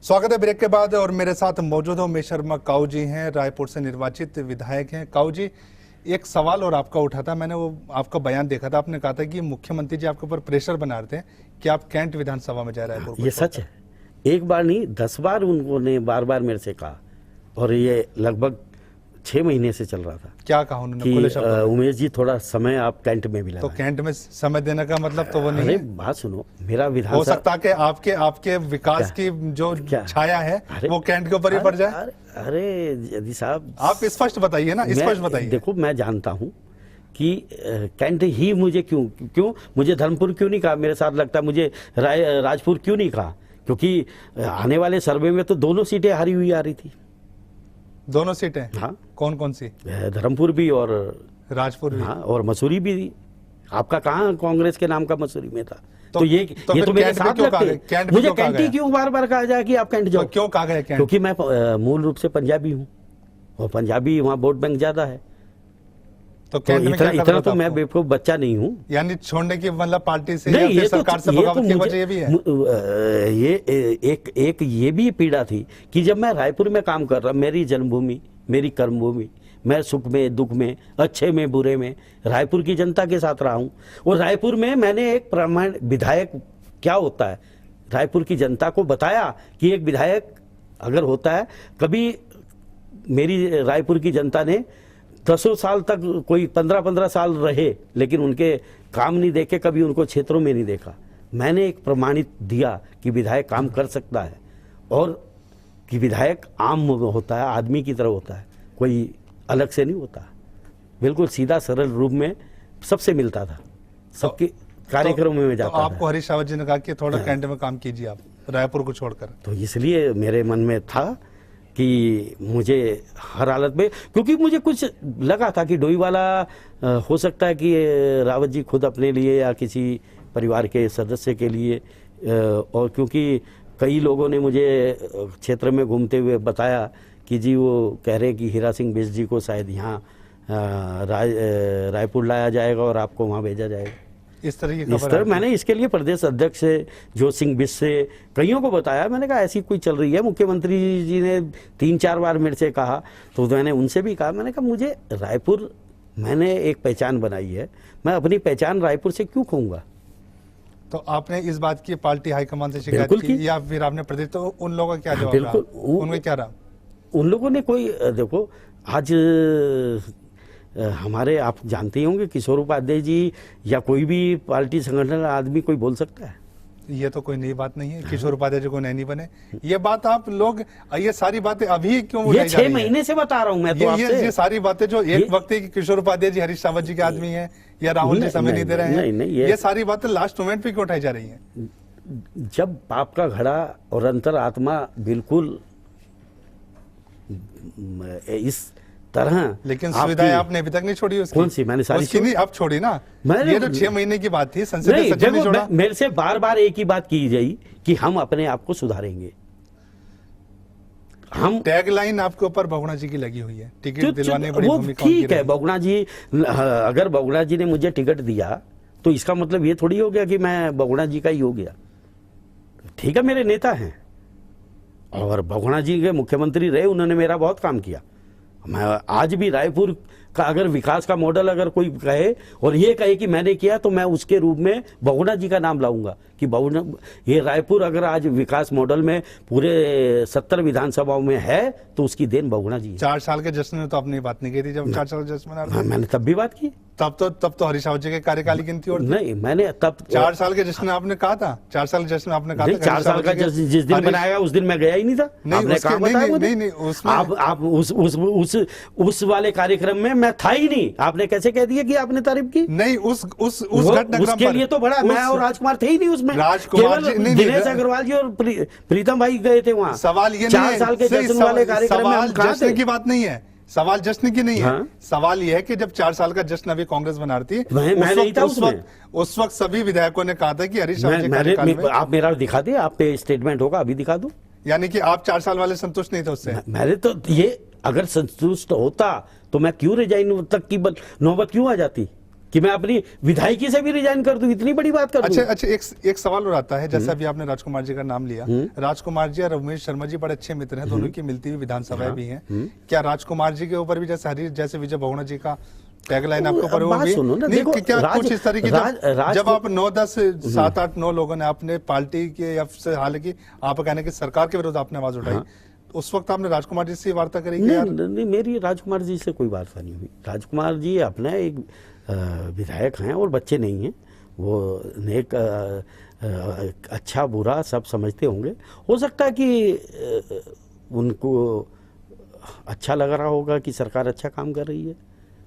स्वागत है ब्रेक के बाद और मेरे साथ मौजूद हो उमेश शर्मा काऊ जी हैं, रायपुर से निर्वाचित विधायक हैं। काऊ जी, एक सवाल और आपका उठा था, मैंने वो आपका बयान देखा था, आपने कहा था कि मुख्यमंत्री जी आपके ऊपर प्रेशर बना रहे थे कि आप कैंट विधानसभा में जा रहे हैं। ये सच है, एक बार नहीं 10 बार उन्होंने बार मेरे से कहा और ये लगभग 6 महीने से चल रहा था। क्या कहा उन्होंने कि उमेश जी थोड़ा समय आप कैंट में भी लगाएं। तो कैंट में समय देने का मतलब तो वो नहीं है। बात सुनो, मेरा विधान हो सकता है कि आपके विकास की जो छाया है वो कैंट के ऊपर ही पड़ जाए। अरे यदि साहब आप स्पष्ट बताइए ना, स्पष्ट बताइए। देखो, मैं जानता हूँ कि कैंट ही मुझे क्यों मुझे धर्मपुर क्यों नहीं कहा, मेरे साथ लगता है मुझे राजपुर क्यों नहीं कहा, क्योंकि आने वाले सर्वे में तो दोनों सीटें हारी हुई आ रही थी। दोनों सीटें? हाँ। कौन कौन सी? धर्मपुर भी और राजपुर भी। हाँ, और मसूरी भी। आपका कहाँ कांग्रेस के नाम का मसूरी में था? तो ये मेरे साथ लगते। मुझे कैंटी क्यों बार कहा जाए कि आप कैंट जाओ? क्यों कहा गया कैंट? क्योंकि मैं मूल रूप से पंजाबी हूँ और पंजाबी वहाँ वोट बैंक ज्यादा है। तो इतना तो मैं बेवकूफ बच्चा नहीं हूँ। यानी छोड़ने की मतलब पार्टी से या फिर सरकार से बगावत की वजह ये भी है। ये भी पीड़ा थी कि जब मैं रायपुर में काम कर रहा, मेरी जन्मभूमि, मेरी कर्मभूमि, मैं सुख में दुख में अच्छे में बुरे में रायपुर की जनता के साथ रहा हूँ। और रायपुर में मैंने एक प्रामाणिक विधायक क्या होता है रायपुर की जनता को बताया कि एक विधायक अगर होता है। कभी मेरी रायपुर की जनता ने 10 साल तक, कोई 15 साल रहे, लेकिन उनके काम नहीं देखे, कभी उनको क्षेत्रों में नहीं देखा। मैंने एक प्रमाणित दिया कि विधायक काम कर सकता है और कि विधायक आम होता है, आदमी की तरह होता है, कोई अलग से नहीं होता, बिल्कुल सीधा सरल रूप में सबसे मिलता था, सबके कार्यक्रमों में जाता था। आपको हरीश रावत जी ने कहा कि थोड़ा कैंट में काम कीजिए आप, रायपुर को छोड़कर। तो इसलिए मेरे मन में था कि मुझे हर हालत में, क्योंकि मुझे कुछ लगा था कि डोईवाला हो सकता है कि रावत जी खुद अपने लिए या किसी परिवार के सदस्य के लिए, और क्योंकि कई लोगों ने मुझे क्षेत्र में घूमते हुए बताया कि जी वो कह रहे हैं कि हीरा सिंह बिष्ट जी को शायद यहाँ रायपुर लाया जाएगा और आपको वहाँ भेजा जाएगा। इस तरह मैंने इसके लिए प्रदेश अध्यक्ष से, जो सिंह बिष्ट से, कईयों को बताया। मैंने कहा ऐसी कोई चल रही है। मुख्यमंत्री जी ने 3-4 बार मेरे से कहा, तो मैंने उनसे भी कहा, मैंने कहा मुझे रायपुर, मैंने एक पहचान बनाई है, मैं अपनी पहचान रायपुर से क्यों खोऊंगा। तो आपने इस बात की पार्टी हाईकमान से शिकायत की या फिर आपने प्रदेश, तो उन लोगों का क्या जवाब रहा? उनमें क्या रहा? उन लोगों ने कोई, देखो आज हमारे, आप जानते ही होंगे, किशोर उपाध्याय जी या कोई भी पार्टी संगठन आदमी कोई बोल सकता है। ये तो कोई नई बात नहीं है, किशोर उपाध्याय जी को नहीं बने। ये बात आप लोग, ये सारी बातें अभी क्यों उठाई जा रही है? 6 महीने से बता रहा हूं मैं तो आपसे। ये सारी बातें जो एक वक्त की किशोर उपाध्याय जी हरीश रावत जी के आदमी है या राहुल जी समय नहीं दे रहे हैं, ये सारी बातें लास्ट मोमेंट पे क्यों उठाई जा रही है? जब पाप का घड़ा और अंतर आत्मा बिल्कुल इस तरह, लेकिन सुविधाएं आपने अभी तक नहीं छोड़ी उसकी। कौन सी? मैंने सारी छोड़ी। अब छोड़ी ना, ये जो 6 महीने की बात थी, संसदीय सचिव ने छोड़ा। मेरे से बार एक ही बात की गई कि हम अपने आप को सुधारेंगे। हम टैगलाइन आपके ऊपर बहुगुणा जी की लगी हुई है, टिकट दिलवाने बड़ी भूमिका। ठीक है, बहुगुणा जी, अगर बहुगुणा जी ने मुझे टिकट दिया तो इसका मतलब ये थोड़ी हो गया कि मैं बहुगुणा जी का ही हो गया। ठीक है, मेरे नेता हैं और बहुगुणा जी के मुख्यमंत्री रहे, उन्होंने मेरा बहुत काम किया। मैं आज भी रायपुर का अगर विकास का मॉडल अगर कोई कहे और ये कहे कि मैंने किया, तो मैं उसके रूप में बहुगुणा जी का नाम लाऊंगा कि बहुगुणा, ये रायपुर अगर आज विकास मॉडल में पूरे 70 विधानसभाओं में है तो उसकी देन बहुगुणा जी है। 4 साल के जश्न में तो आपने बात नहीं की थी, जब 4 साल का जश्न मना रहे थे। मैंने तब भी बात की। तब तो हरीश रावत जी के कार्यकाल की गिनती और नहीं, मैंने तब 4 साल के जश्न आपने कहा था। 4 साल के जश्न आपने कहा था। 4 साल का जश्न जिस दिन बनाया उस दिन मैं गया ही नहीं था। आपने कहा बताया मुझे। उस वाले कार्यक्रम में मैं था ही नहीं। आपने कैसे कह दिया कि आपने तारीफ की? नहीं, उस घटनाक्रम उसके लिए तो बड़ा, मैं और राजकुमार थे ही नहीं उसमें। दिनेश अग्रवाल जी और प्रीतम भाई गए थे वहाँ। सवाल ये 4 साल के जश्न वाले कार्यक्रम में हम कहाँ थे? जश्न की बात नहीं है, सवाल जश्न की नहीं है। सवाल यह है कि जब 4 साल का जश्न अभी कांग्रेस बना रही थी, उस वक्त सभी विधायकों ने कहा था कि हरीश रावत जी कार्यकाल में। आप मेरा दिखा दे, आप पे स्टेटमेंट होगा, अभी दिखा दो। यानी कि आप 4 साल वाले संतुष्ट नहीं थे उससे? मैंने तो ये, अगर संतुष्ट होता तो मैं क्यों रिजाइन तक की नौबत क्यों आ जाती कि मैं अपनी विधायकी से भी रिजाइन कर दूं, इतनी बड़ी बात कर दूं। अच्छा, एक सवाल और आता है, जैसे अभी आपने राजकुमार जी का नाम लिया, राजकुमार जी और उमेश शर्मा जी बड़े अच्छे मित्र हैं, दोनों की मिलती हुई विधानसभाएं भी हैं। क्या राजकुमार जी के ऊपर भी जैसे विजय बहुगुणा जी का टैगलाइन आपके ऊपर वो भी सुनो ना, नहीं, देखो, क्या कुछ इस तरीके जब आप 9, 10, 7, 8, 9 लोगों ने अपने पार्टी के, हालांकि आप कहने की सरकार के विरुद्ध आपने आवाज उठाई, उस वक्त आपने राजकुमार जी से वार्ता करी? नहीं, मेरी राजकुमार जी से कोई वार्ता नहीं हुई। राजकुमार जी अपना एक विधायक हैं और बच्चे नहीं हैं, वो नेक अच्छा बुरा सब समझते होंगे। हो सकता है कि उनको अच्छा लग रहा होगा कि सरकार अच्छा काम कर रही है।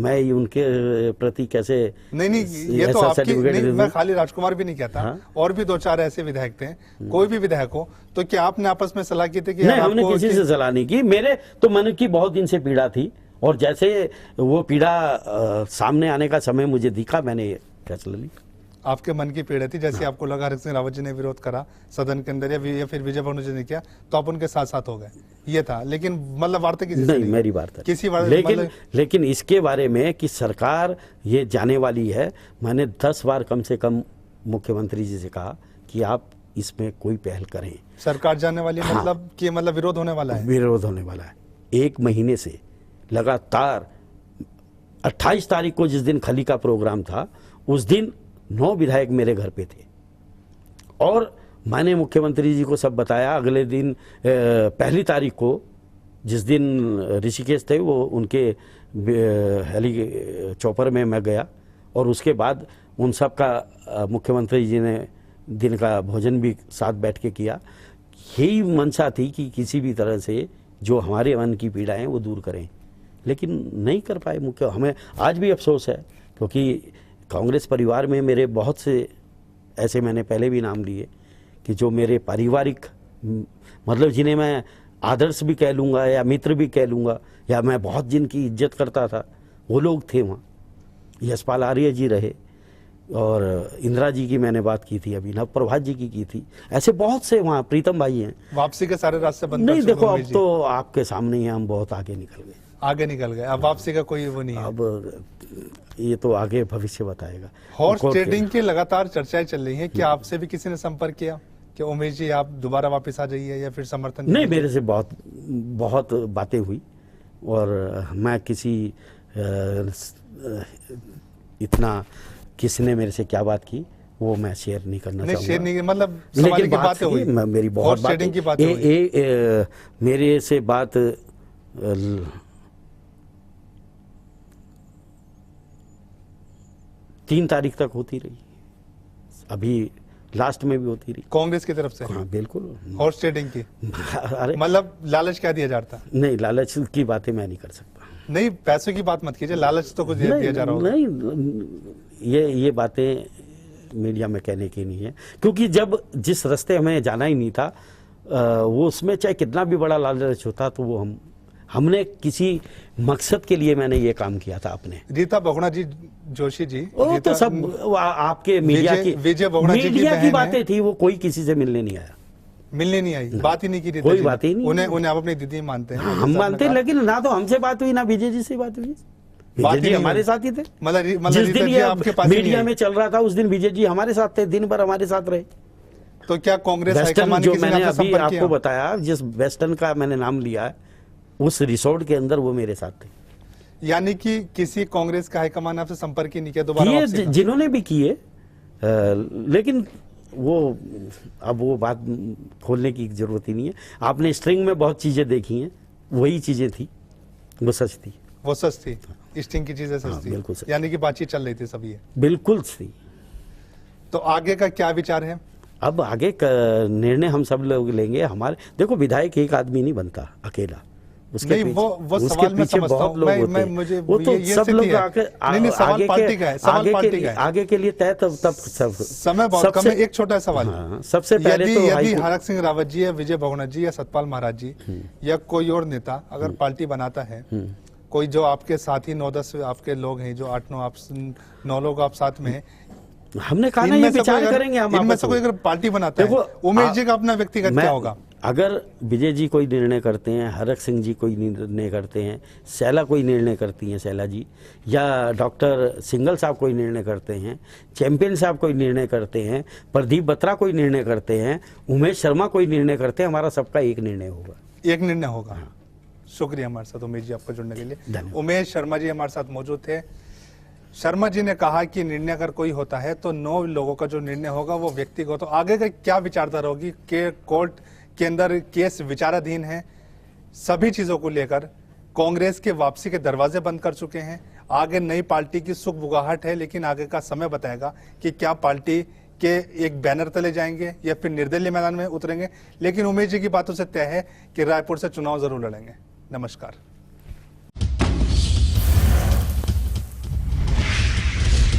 मैं उनके प्रति कैसे नहीं, ये तो आपकी नहीं, मैं खाली राजकुमार भी नहीं कहता। और भी 2-4 ऐसे विधायक थे, कोई भी विधायक हो, तो क्या आपने आपस में सलाह की थी कि नहीं, हमने किसी से सलाह नहीं की। मेरे तो मन की बहुत दिन से पीड़ा थी, और जैसे वो पीड़ा सामने आने का समय मुझे दिखा, मैंने ये फैसला लिया। आपके मन की पीड़ा थी, जैसे आपको लगा हरक सिंह रावत जी ने विरोध करा सदन के अंदर, या फिर विजय बहुगुणा जी ने किया, तो आप उनके साथ साथ हो गए, ये था। लेकिन मतलब वार्ता किसी से नहीं, मेरी वार्ता किसी लेकिन इसके बारे में कि सरकार ये जाने वाली है, मैंने 10 बार कम से कम मुख्यमंत्री जी से कहा कि आप इसमें कोई पहल करें। सरकार जाने वाली मतलब कि मतलब विरोध होने वाला है? विरोध होने वाला है। 1 महीने से लगातार 28 तारीख को जिस दिन खली का प्रोग्राम था, उस दिन 9 विधायक मेरे घर पे थे, और मैंने मुख्यमंत्री जी को सब बताया। अगले दिन 1 तारीख को जिस दिन ऋषिकेश थे, वो उनके हेली चॉपर में मैं गया, और उसके बाद उन सब का मुख्यमंत्री जी ने दिन का भोजन भी साथ बैठ के किया। यही मंशा थी कि किसी भी तरह से जो हमारे मन की पीड़ा है वो दूर करें, लेकिन नहीं कर पाए। हमें आज भी अफसोस है, क्योंकि कांग्रेस परिवार में मेरे बहुत से ऐसे, मैंने पहले भी नाम लिए, कि जो मेरे पारिवारिक मतलब जिन्हें मैं आदर्श भी कह लूँगा या मित्र भी कह लूँगा, या मैं बहुत जिनकी इज्जत करता था, वो लोग थे वहाँ। यशपाल आर्य जी रहे, और इंदिरा जी की मैंने बात की थी, अभी नवप्रभात जी की थी, ऐसे बहुत से वहाँ प्रीतम भाई हैं। वापसी के सारे रास्ते बंद? नहीं, देखो अब तो आपके सामने ही हम बहुत आगे निकल गए। अब वापसी का कोई वो नहीं है। अब ये तो आगे भविष्य बताएगा। हॉर्स ट्रेडिंग की लगातार चर्चाएं चल रही हैं, क्या आपसे भी किसी ने संपर्क किया कि उमेश जी आप दोबारा वापस आ जाइए, या फिर समर्थन? नहीं, मेरे से बहुत बातें हुई, और मैं किसी इतना किसने मेरे से क्या बात की वो मैं शेयर नहीं करना चाहूँगा। शेयर नहीं, मतलब लेकिन बात हुई, मेरी बहुत बात मेरे से बात 3 तारीख तक होती रही, अभी लास्ट में भी होती रही। कांग्रेस की तरफ से? हाँ, बिल्कुल। हॉर्स ट्रेडिंग की? अरे मतलब लालच क्या दिया जाता? नहीं, लालच की बातें मैं नहीं कर सकता। नहीं, पैसों की बात मत कीजिए, लालच तो कुछ दिया जा रहा होगा। नहीं, ये बातें मीडिया में कहने की नहीं है, क्योंकि जब जिस रास्ते हमें जाना ही नहीं था, वो उसमें चाहे कितना भी बड़ा लालच होता, तो वो हमने किसी मकसद के लिए मैंने ये काम किया था अपने। रीता बहुगुणा जी जोशी जी, वो तो सब आपके मीडिया की बातें थी, वो कोई किसी से मिलने नहीं आया, मिलने नहीं आई, बात ही नहीं की। कोई बात ही नहीं। उन्हें आप अपनी दीदी मानते हैं? हम मानते हैं, लेकिन ना तो हमसे बात हुई, ना विजय जी से बात हुई। विजय जी हमारे साथ ही थे। जिस दिन ये मीडिया में चल रहा था, उस दिन विजय जी हमारे साथ थे, दिन भर हमारे साथ रहे। तो क्या कांग्रेस वेस्टर्न, जो मैंने अभी आपको बताया, जिस वेस्टर्न का मैंने नाम लिया है, उस रिसोर्ट के अंदर वो मेरे साथ थे। यानी कि किसी कांग्रेस का हाईकमान आपसे संपर्क ही नहीं किया दोबारा? जिन्होंने भी किए, लेकिन वो अब वो बात खोलने की जरूरत ही नहीं है। आपने स्ट्रिंग में बहुत चीजें देखी हैं, वही चीजें थी, वो सच थी। वो सच थी, स्ट्रिंग की चीजें सच थी, बिल्कुल। यानी कि बातचीत चल रही थी सभी, बिल्कुल थी। तो आगे का क्या विचार है? अब आगे का निर्णय हम सब लोग लेंगे। हमारे देखो, विधायक एक आदमी नहीं बनता अकेला, उसके नहीं, वो सवाल मैं समझता हूं, मैं मुझे वो तो सब लोग सवाल पार्टी का है, सवाल पार्टी का है, आगे के लिए तय तब सब समय बहुत कम है। एक छोटा सवाल, सबसे पहले तो यदि हरक सिंह रावत जी या विजय बहुगुणा जी या सतपाल महाराज जी या कोई और नेता अगर पार्टी बनाता है, कोई जो आपके साथी 9-10 आपके लोग हैं, जो 8-9 लोग आप साथ में हैं, हमने कहा ना ये विचार करेंगे हम। इनमें से कोई अगर पार्टी बनाता है, उमेश जी का अपना व्यक्तिगत क्या होगा? अगर विजय जी कोई निर्णय करते हैं, हरक सिंह जी कोई निर्णय करते हैं, शैला कोई निर्णय करती हैं शैला जी, या डॉक्टर सिंगल साहब कोई निर्णय करते हैं, चैंपियन साहब कोई निर्णय करते हैं, प्रदीप बत्रा कोई निर्णय करते हैं, उमेश शर्मा कोई निर्णय करते हैं, हमारा सबका एक निर्णय होगा। एक निर्णय होगा। शुक्रिया हमारे साथ उमेश जी आपको जुड़ने के लिए। धन्यवाद। उमेश शर्मा जी हमारे साथ मौजूद थे। शर्मा जी ने कहा कि निर्णय अगर कोई होता है तो 9 लोगों का जो निर्णय होगा वो व्यक्तिगत, तो आगे का क्या विचारधारा होगी कि कोर्ट के अंदर केस विचाराधीन है, सभी चीजों को लेकर कांग्रेस के वापसी के दरवाजे बंद कर चुके हैं। आगे नई पार्टी की सुगबुगाहट है, लेकिन आगे का समय बताएगा कि क्या पार्टी के एक बैनर तले जाएंगे या फिर निर्दलीय मैदान में उतरेंगे। लेकिन उमेश जी की बातों से तय है कि रायपुर से चुनाव जरूर लड़ेंगे। नमस्कार।